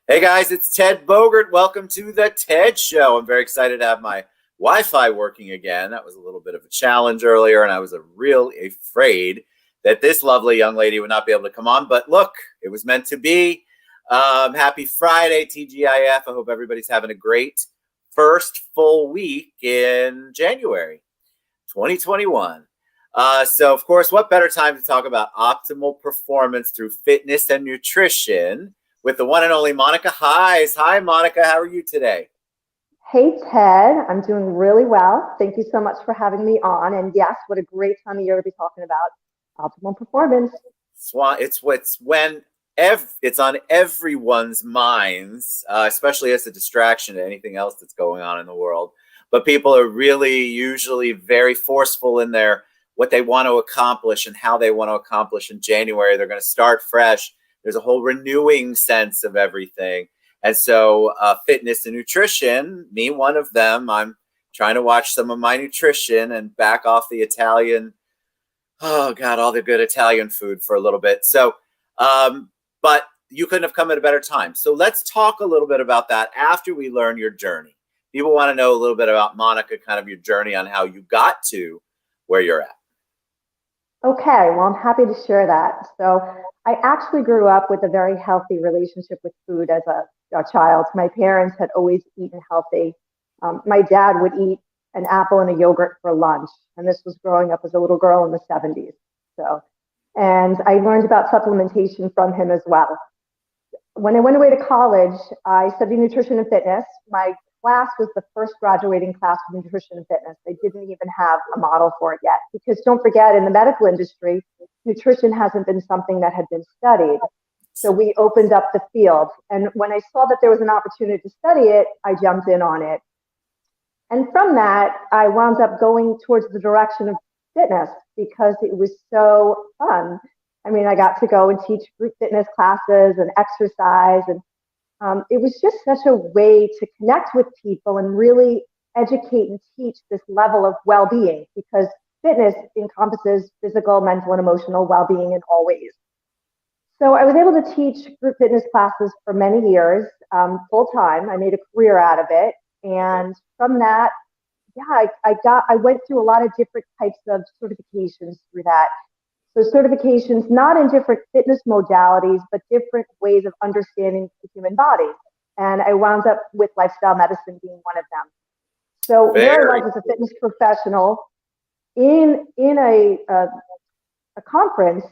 Hey guys, it's Ted Bogert. Welcome to the Ted Show. I'm very excited to have my Wi-Fi working again. That was a little bit of a challenge earlier, and I was really afraid that this lovely young lady would not be able to come on. But look, it was meant to be. Happy Friday, TGIF. I hope everybody's having a great first full week in January 2021. So, of course, what better time to talk about optimal performance through fitness and nutrition with the one and only Monica Heiz. Hi, Monica. How are you today? Hey, Ted. I'm doing really well. Thank you so much for having me on. And yes, what a great time of year to be talking about optimal performance. It's what's when it's on everyone's minds, especially as a distraction to anything else that's going on in the world. But people are really usually very forceful in their what they want to accomplish and how they want to accomplish in January. They're going to start fresh. There's a whole renewing sense of everything. And so fitness and nutrition, me one of them, I'm trying to watch some of my nutrition and back off the Italian, oh God, all the good Italian food for a little bit. So, but you couldn't have come at a better time. So let's talk a little bit about that after we learn your journey. People want to know a little bit about Monica, kind of your journey on how you got to where you're at. Okay, well, I'm happy to share that. So, I actually grew up with a very healthy relationship with food as a child. My parents had always eaten healthy. My dad would eat an apple and a yogurt for lunch, and this was growing up as a little girl in the 70s. So, and I learned about supplementation from him as well. When I went away to college, I studied nutrition and fitness. My class was the first graduating class of nutrition and fitness. They didn't even have a model for it yet because don't forget, in the medical industry, nutrition hasn't been something that had been studied. So we opened up the field. And when I saw that there was an opportunity to study it, I jumped in on it. And from that, I wound up going towards the direction of fitness because it was so fun. I mean, I got to go and teach group fitness classes and exercise, and it was just such a way to connect with people and really educate and teach this level of well-being because fitness encompasses physical, mental, and emotional well-being in all ways. So I was able to teach group fitness classes for many years, full time. I made a career out of it, and from that, yeah, I went through a lot of different types of certifications through that. So certifications, not in different fitness modalities, but different ways of understanding the human body. And I wound up with lifestyle medicine being one of them. So there I was as a fitness professional in a conference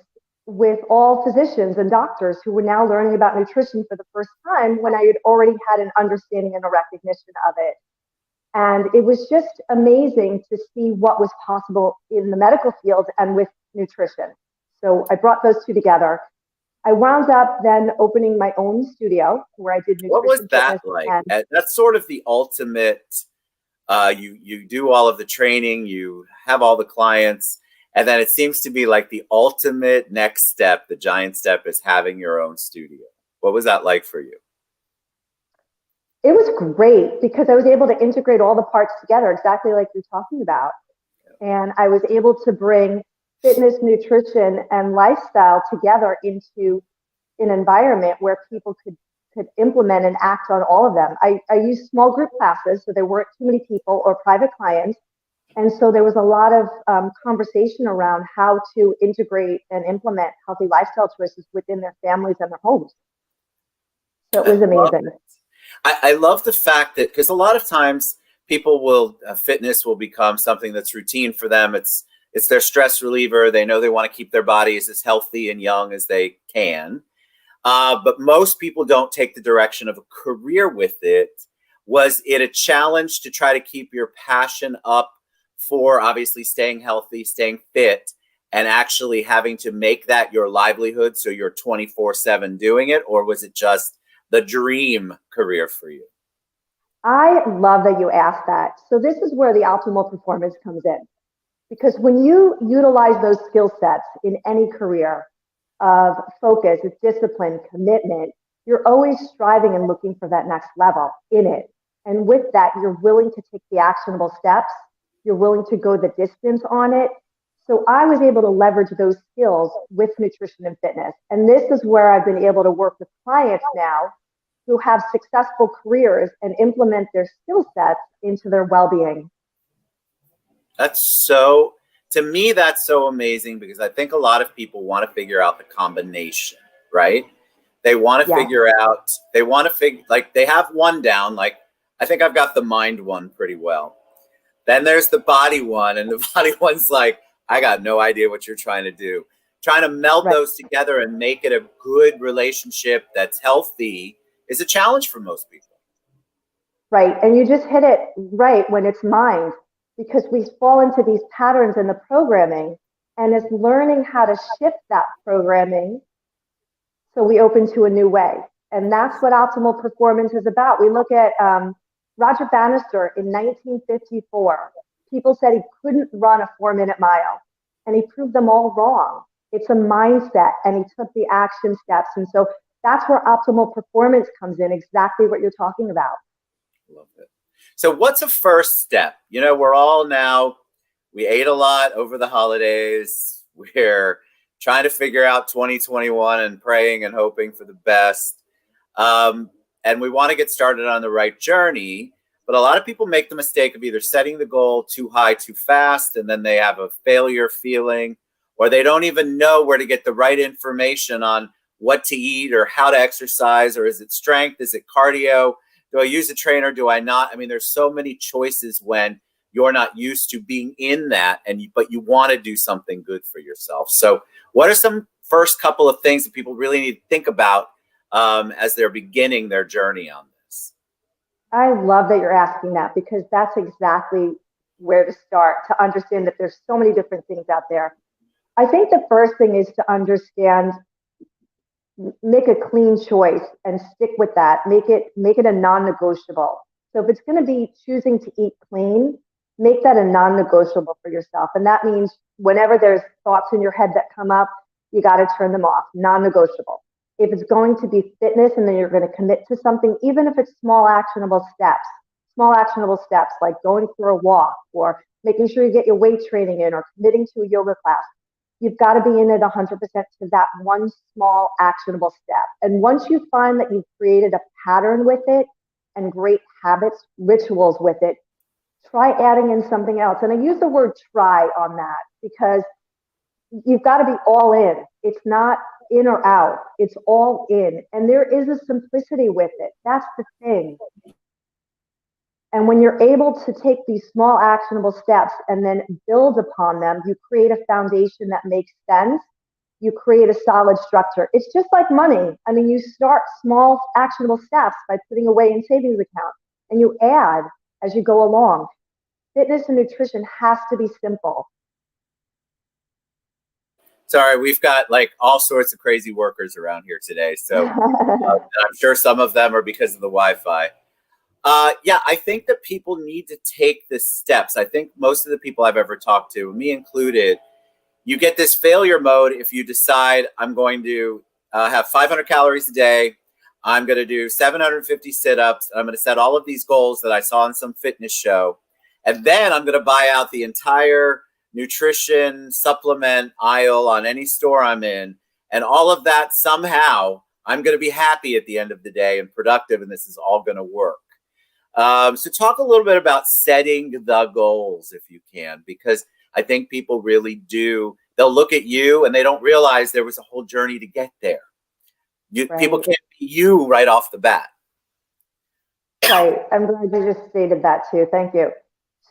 with all physicians and doctors who were now learning about nutrition for the first time when I had already had an understanding and a recognition of it. And it was just amazing to see what was possible in the medical field and with nutrition. So I brought those two together. I wound up then opening my own studio where I did nutrition. What was that like? That's sort of the ultimate. You do all of the training, you have all the clients, and then it seems to be like the ultimate next step, the giant step is having your own studio. What was that like for you? It was great because I was able to integrate all the parts together, exactly like you're talking about. And I was able to bring fitness, nutrition, and lifestyle together into an environment where people could implement and act on all of them. I used small group classes, so there weren't too many people or private clients. And so there was a lot of conversation around how to integrate and implement healthy lifestyle choices within their families and their homes. So it was amazing. I love the fact that, because a lot of times people will, fitness will become something that's routine for them. It's their stress reliever. They know they want to keep their bodies as healthy and young as they can. But most people don't take the direction of a career with it. Was it a challenge to try to keep your passion up for obviously staying healthy, staying fit, and actually having to make that your livelihood so you're 24/7 doing it? Or was it just the dream career for you? I love that you asked that. So this is where the optimal performance comes in. Because when you utilize those skill sets in any career of focus, discipline, commitment, you're always striving and looking for that next level in it. And with that, you're willing to take the actionable steps. You're willing to go the distance on it. So I was able to leverage those skills with nutrition and fitness. And this is where I've been able to work with clients now who have successful careers and implement their skill sets into their well-being. To me, that's so amazing because I think a lot of people want to figure out the combination, right? They want to Yes. like they have one down. Like I think I've got the mind one pretty well. Then there's the body one, and the body one's like, I got no idea what you're trying to do. Trying to meld Right. those together and make it a good relationship that's healthy is a challenge for most people. Right. And you just hit it right when it's mind, because we fall into these patterns in the programming, and it's learning how to shift that programming so we open to a new way. And that's what optimal performance is about. We look at Roger Bannister in 1954. People said he couldn't run a 4-minute mile, and he proved them all wrong. It's a mindset, and he took the action steps. And so that's where optimal performance comes in, exactly what you're talking about. Love it. So what's a first step? You know, we ate a lot over the holidays. We're trying to figure out 2021 and praying and hoping for the best. And we want to get started on the right journey. But a lot of people make the mistake of either setting the goal too high, too fast, and then they have a failure feeling, or they don't even know where to get the right information on what to eat or how to exercise, or is it strength? Is it cardio? Do I use a trainer? Do I not? I mean, there's so many choices when you're not used to being in that, but you want to do something good for yourself. So what are some first couple of things that people really need to think about as they're beginning their journey on this? I love that you're asking that, because that's exactly where to start, to understand that there's so many different things out there. I think the first thing is to understand, make a clean choice and stick with that. Make it a non-negotiable. So if it's going to be choosing to eat clean, make that a non-negotiable for yourself. And that means whenever there's thoughts in your head that come up, you got to turn them off, non-negotiable. If it's going to be fitness and then you're going to commit to something, even if it's small actionable steps like going for a walk or making sure you get your weight training in or committing to a yoga class, you've got to be in it 100% to that one small actionable step. And once you find that you've created a pattern with it and great habits, rituals with it, try adding in something else. And I use the word try on that because you've got to be all in. It's not in or out. It's all in. And there is a simplicity with it. That's the thing. And when you're able to take these small actionable steps and then build upon them, you create a foundation that makes sense. You create a solid structure. It's just like money. I mean, you start small actionable steps by putting away in savings account, and you add as you go along. Fitness and nutrition has to be simple. Sorry, we've got like all sorts of crazy workers around here today. So I'm sure some of them are because of the Wi-Fi. Yeah, I think that people need to take the steps. I think most of the people I've ever talked to, me included, you get this failure mode if you decide I'm going to have 500 calories a day. I'm going to do 750 sit-ups. I'm going to set all of these goals that I saw on some fitness show. And then I'm going to buy out the entire nutrition supplement aisle on any store I'm in. And all of that, somehow, I'm going to be happy at the end of the day and productive, and this is all going to work. So talk a little bit about setting the goals if you can, because I think people really do. They'll look at you and they don't realize there was a whole journey to get there. Right. People can't be you right off the bat. Right. I'm glad you just stated that too. Thank you.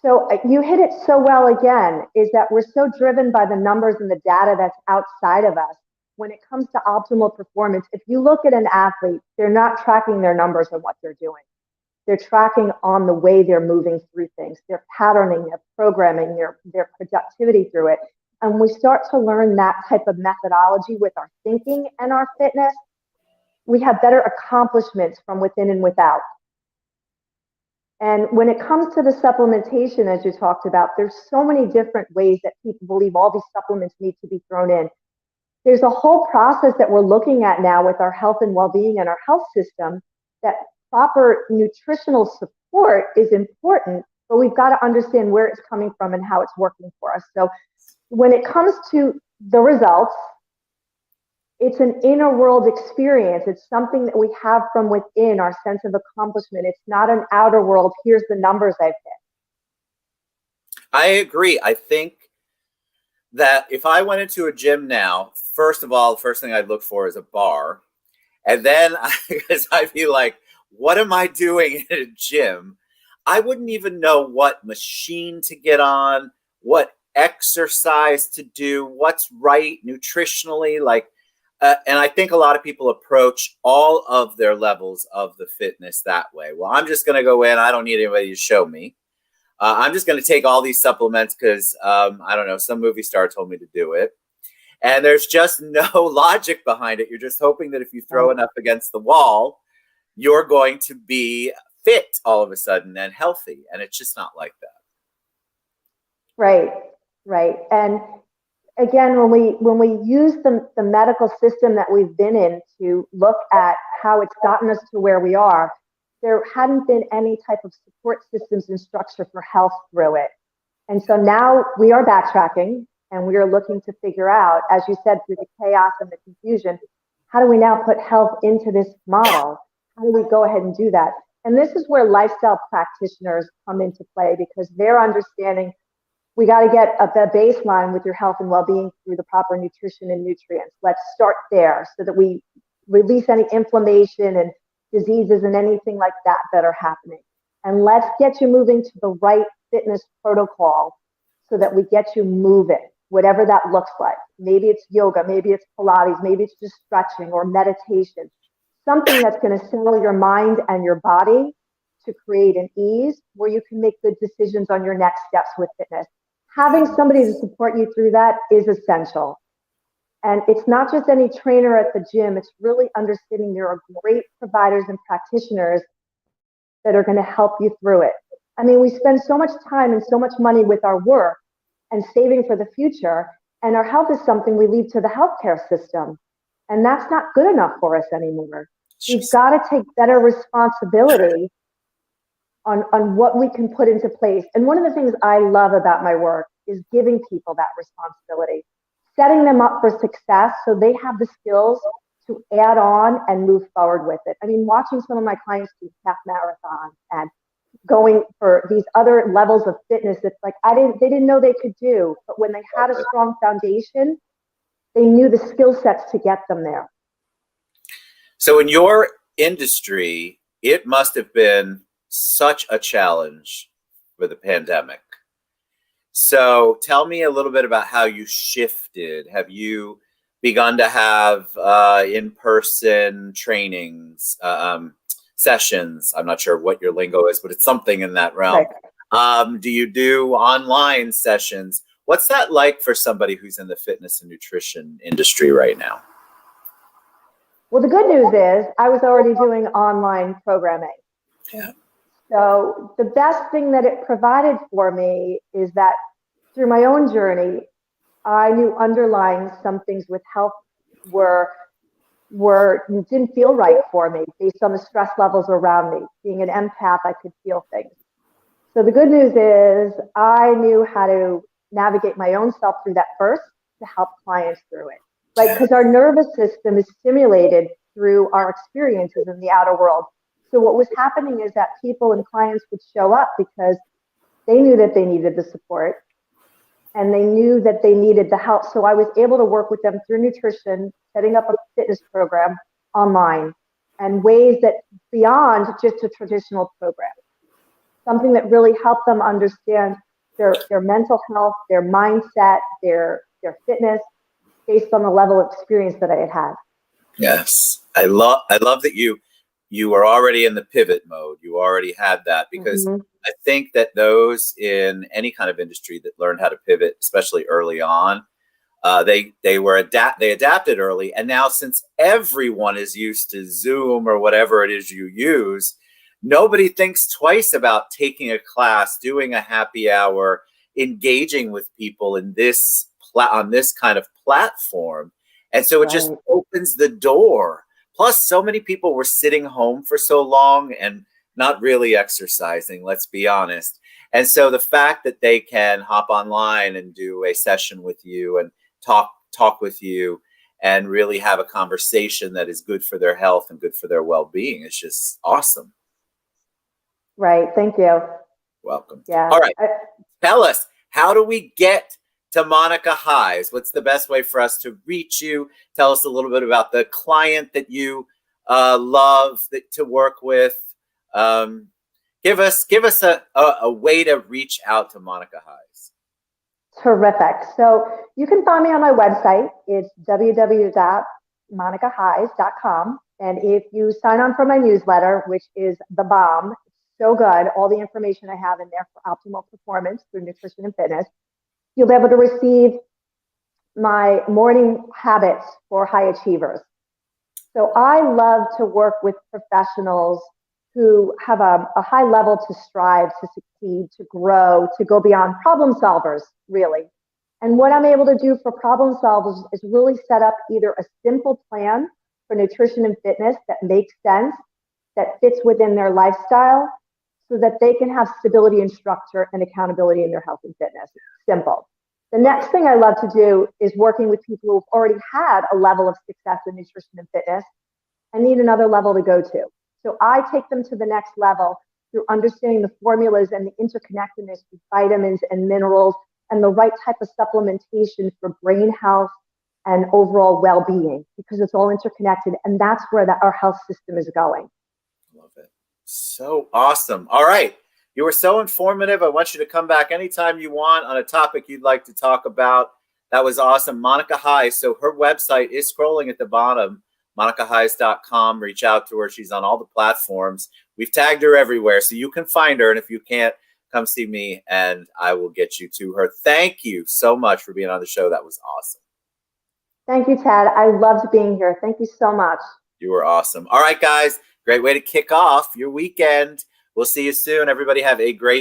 So you hit it so well again, is that we're so driven by the numbers and the data that's outside of us. When it comes to optimal performance, if you look at an athlete, they're not tracking their numbers and what they're doing. They're tracking on the way they're moving through things, their patterning, their programming, their productivity through it. And we start to learn that type of methodology with our thinking and our fitness, we have better accomplishments from within and without. And when it comes to the supplementation, as you talked about, there's so many different ways that people believe all these supplements need to be thrown in. There's a whole process that we're looking at now with our health and well-being and our health system, that proper nutritional support is important, but we've got to understand where it's coming from and how it's working for us. So when it comes to the results, it's an inner world experience. It's something that we have from within, our sense of accomplishment. It's not an outer world, here's the numbers I've hit. I agree. I think that if I went into a gym now, first of all, the first thing I'd look for is a bar. And then I'd be like, what am I doing in a gym? I wouldn't even know what machine to get on, what exercise to do, what's right nutritionally. And I think a lot of people approach all of their levels of the fitness that way. Well, I'm just going to go in. I don't need anybody to show me. I'm just going to take all these supplements because, I don't know, some movie star told me to do it. And there's just no logic behind it. You're just hoping that if you throw enough against the wall, you're going to be fit all of a sudden and healthy. And it's just not like that. Right, right. And again, when we use the medical system that we've been in to look at how it's gotten us to where we are, there hadn't been any type of support systems and structure for health through it. And so now we are backtracking and we are looking to figure out, as you said, through the chaos and the confusion, how do we now put health into this model? How do we go ahead and do that? And this is where lifestyle practitioners come into play, because they're understanding we got to get a baseline with your health and well-being through the proper nutrition and nutrients. Let's start there so that we release any inflammation and diseases and anything like that that are happening. And let's get you moving to the right fitness protocol so that we get you moving, whatever that looks like. Maybe it's yoga, maybe it's Pilates, maybe it's just stretching or meditation. Something that's going to settle your mind and your body to create an ease where you can make good decisions on your next steps with fitness. Having somebody to support you through that is essential. And it's not just any trainer at the gym, it's really understanding there are great providers and practitioners that are going to help you through it. I mean, we spend so much time and so much money with our work and saving for the future, and our health is something we leave to the healthcare system. And that's not good enough for us anymore. We've got to take better responsibility on what we can put into place. And one of the things I love about my work is giving people that responsibility, setting them up for success so they have the skills to add on and move forward with it. I mean, watching some of my clients do half marathons and going for these other levels of fitness, it's like they didn't know they could do, but when they had a strong foundation, they knew the skill sets to get them there. So in your industry, it must have been such a challenge with the pandemic. So tell me a little bit about how you shifted. Have you begun to have in-person trainings, sessions? I'm not sure what your lingo is, but it's something in that realm. Right. Do you do online sessions? What's that like for somebody who's in the fitness and nutrition industry right now? Well, the good news is I was already doing online programming. Yeah. So the best thing that it provided for me is that through my own journey, I knew underlying some things with health didn't feel right for me based on the stress levels around me. Being an empath, I could feel things. So the good news is I knew how to navigate my own self through that first to help clients through it. Right? Because our nervous system is stimulated through our experiences in the outer world. So what was happening is that people and clients would show up because they knew that they needed the support and they knew that they needed the help. So I was able to work with them through nutrition, setting up a fitness program online, and ways that beyond just a traditional program. Something that really helped them understand their mental health, their mindset, their fitness, based on the level of experience that I had had. Yes, I love that you were already in the pivot mode. You already had that, because I think that those in any kind of industry that learned how to pivot, especially early on, they adapted early. And now, since everyone is used to Zoom or whatever it is you use, nobody thinks twice about taking a class, doing a happy hour, engaging with people in this on this kind of platform. And so it just opens the door. Plus, so many people were sitting home for so long and not really exercising, let's be honest. And so the fact that they can hop online and do a session with you and talk with you and really have a conversation that is good for their health and good for their well-being. It's just awesome. Right. Thank you. Welcome. Yeah. All right. Tell us, how do we get to Monica Heiz? What's the best way for us to reach you? Tell us a little bit about the client that you love to work with. Give us a way to reach out to Monica Heiz. Terrific. So you can find me on my website. It's www.monicaheiz.com. And if you sign on for my newsletter, which is the bomb, it's so good, all the information I have in there for optimal performance through nutrition and fitness, you'll be able to receive my morning habits for high achievers. So I love to work with professionals who have a high level to strive, to succeed, to grow, to go beyond problem solvers, really. And what I'm able to do for problem solvers is really set up either a simple plan for nutrition and fitness that makes sense, that fits within their lifestyle, so that they can have stability and structure and accountability in their health and fitness. Simple. The next thing I love to do is working with people who've already had a level of success in nutrition and fitness and need another level to go to. So I take them to the next level through understanding the formulas and the interconnectedness with vitamins and minerals and the right type of supplementation for brain health and overall well-being, because it's all interconnected. And that's where our health system is going. Love it. So awesome. All right. You were so informative. I want you to come back anytime you want on a topic you'd like to talk about. That was awesome. Monica Heiz. So her website is scrolling at the bottom, monicaheiz.com. Reach out to her. She's on all the platforms. We've tagged her everywhere, so you can find her. And if you can't, come see me and I will get you to her. Thank you so much for being on the show. That was awesome. Thank you, Ted. I loved being here. Thank you so much. You were awesome. All right, guys. Great way to kick off your weekend. We'll see you soon. Everybody have a great